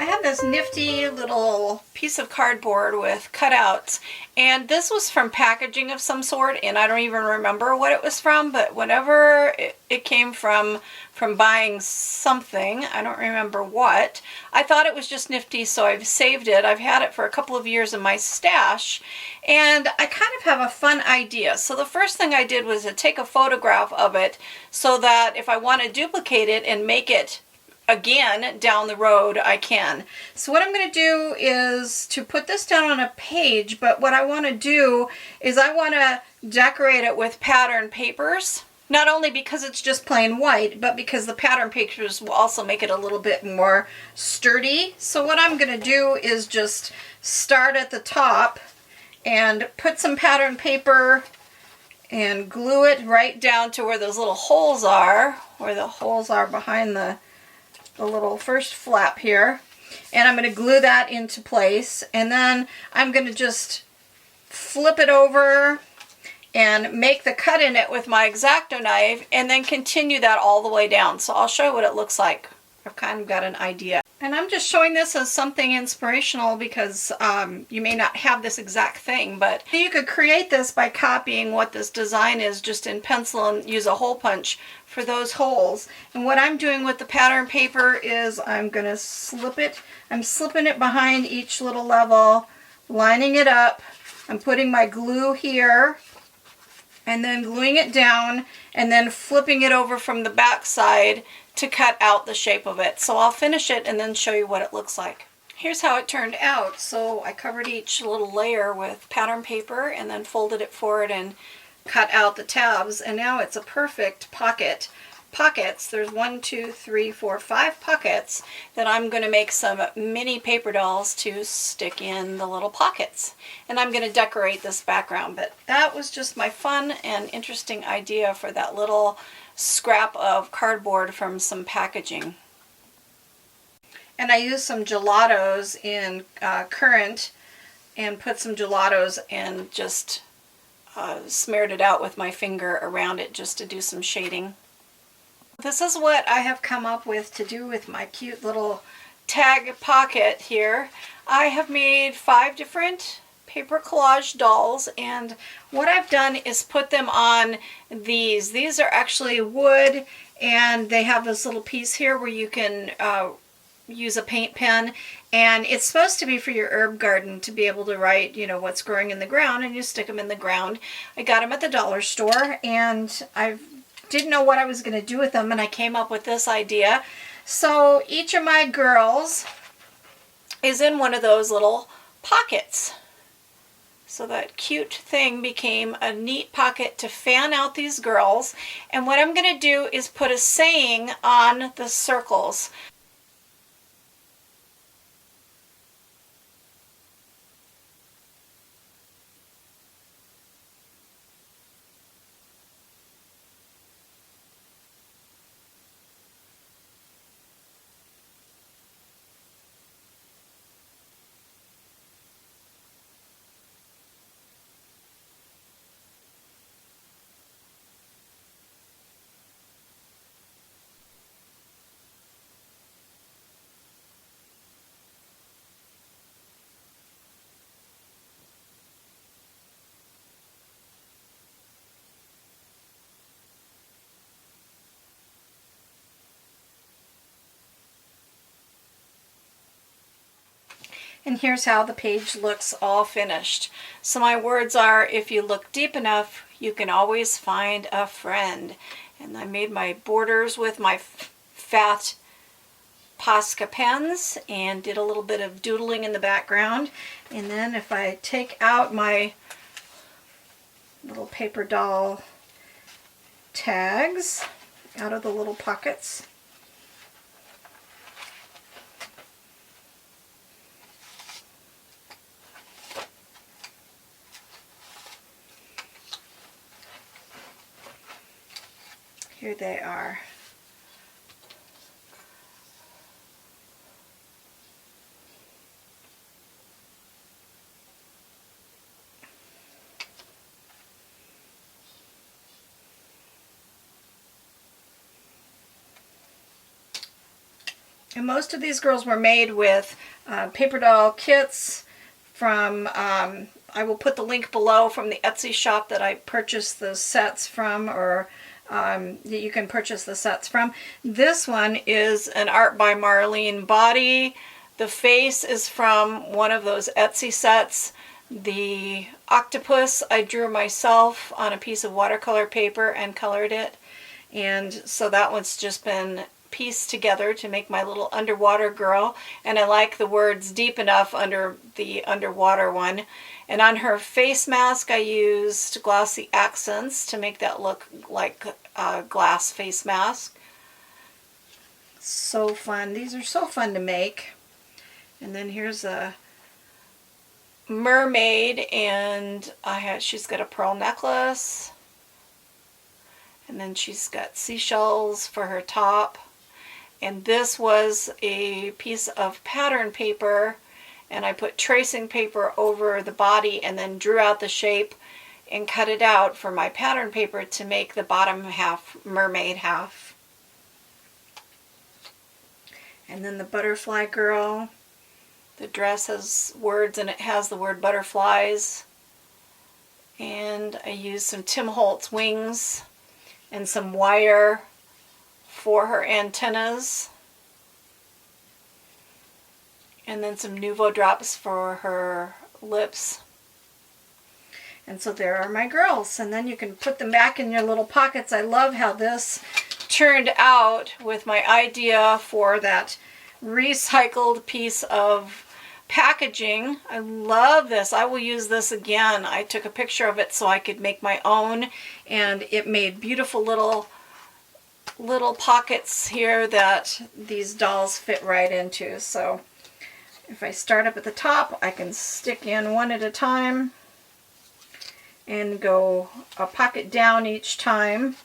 I have this nifty little piece of cardboard with cutouts, and this was from packaging of some sort, and I don't even remember what it was from, but whenever it came from buying something, I don't remember what, I thought it was just nifty, so I've saved it. I've had it for a couple of years in my stash, and I kind of have a fun idea. So the first thing I did was to take a photograph of it so that if I want to duplicate it and make it again down the road, I can. So what I'm going to do is to put this down on a page, but what I want to do is I want to decorate it with pattern papers. Not only because it's just plain white, but because the pattern papers will also make it a little bit more sturdy. So what I'm going to do is just start at the top and put some pattern paper and glue it right down to where those little holes are, where the holes are behind the little first flap here. And I'm going to glue that into place, and then I'm going to just flip it over and make the cut in it with my X-Acto knife, and then continue that all the way down. So I'll show you what it looks like. I've kind of got an idea. And I'm just showing this as something inspirational because you may not have this exact thing, but you could create this by copying what this design is just in pencil and use a hole punch for those holes. And what I'm doing with the pattern paper is I'm going to slip it. I'm slipping it behind each little level, lining it up. I'm putting my glue here, and then gluing it down, and then flipping it over from the back side to cut out the shape of it. So I'll finish it and then show you what it looks like. Here's how it turned out. So I covered each little layer with pattern paper and then folded it forward and cut out the tabs, and now it's a perfect pockets. There's 1, 2, 3, 4, 5 pockets that I'm going to make some mini paper dolls to stick in the little pockets. And I'm going to decorate this background, but that was just my fun and interesting idea for that little scrap of cardboard from some packaging. And I used some gelatos in Current and put some gelatos and just smeared it out with my finger around it just to do some shading. This is what I have come up with to do with my cute little tag pocket here. I have made 5 different paper collage dolls, and what I've done is put them on these. These are actually wood, and they have this little piece here where you can use a paint pen, and it's supposed to be for your herb garden to be able to write, you know, what's growing in the ground, and you stick them in the ground. I got them at the dollar store, and I didn't know what I was going to do with them, and I came up with this idea. So each of my girls is in one of those little pockets. So that cute thing became a neat pocket to fan out these girls. And what I'm going to do is put a saying on the circles. And here's how the page looks all finished. So my words are, if you look deep enough, you can always find a friend. And I made my borders with my fat Posca pens and did a little bit of doodling in the background. And then if I take out my little paper doll tags out of the little pockets, here they are. And most of these girls were made with paper doll kits from, I will put the link below, from the Etsy shop that I purchased the sets from, or that you can purchase the sets from. This one is an art by Marlene Body. The face is from one of those Etsy sets. The octopus I drew myself on a piece of watercolor paper and colored it. And so that one's just been pieced together to make my little underwater girl. And I like the words deep enough under the underwater one. And on her face mask I used glossy accents to make that look like a glass face mask. So fun. These are so fun to make. And then here's a mermaid, and she's got a pearl necklace, and then she's got seashells for her top. And this was a piece of pattern paper, and I put tracing paper over the body and then drew out the shape and cut it out for my pattern paper to make the bottom half mermaid half. And then the butterfly girl. The dress has words, and it has the word butterflies. And I used some Tim Holtz wings and some wire for her antennas. And then some Nuvo Drops for her lips. And so there are my girls. And then you can put them back in your little pockets. I love how this turned out with my idea for that recycled piece of packaging. I love this. I will use this again. I took a picture of it so I could make my own, and it made beautiful little pockets here that these dolls fit right into. So if I start up at the top, I can stick in one at a time and go a pocket down each time.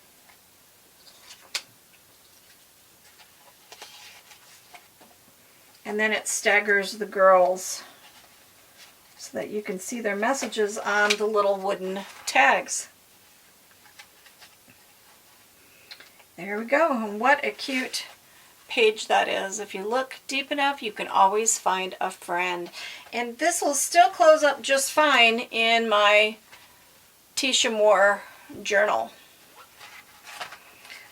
And then it staggers the girls so that you can see their messages on the little wooden tags. There we go. And what a cute page that is. If you look deep enough, you can always find a friend. And this will still close up just fine in my Tisha Moore journal.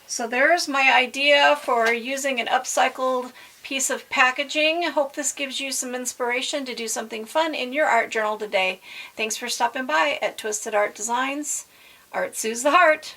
So there's my idea for using an upcycled piece of packaging. I hope this gives you some inspiration to do something fun in your art journal today. Thanks for stopping by at Twisted Art Designs. Art soothes the heart.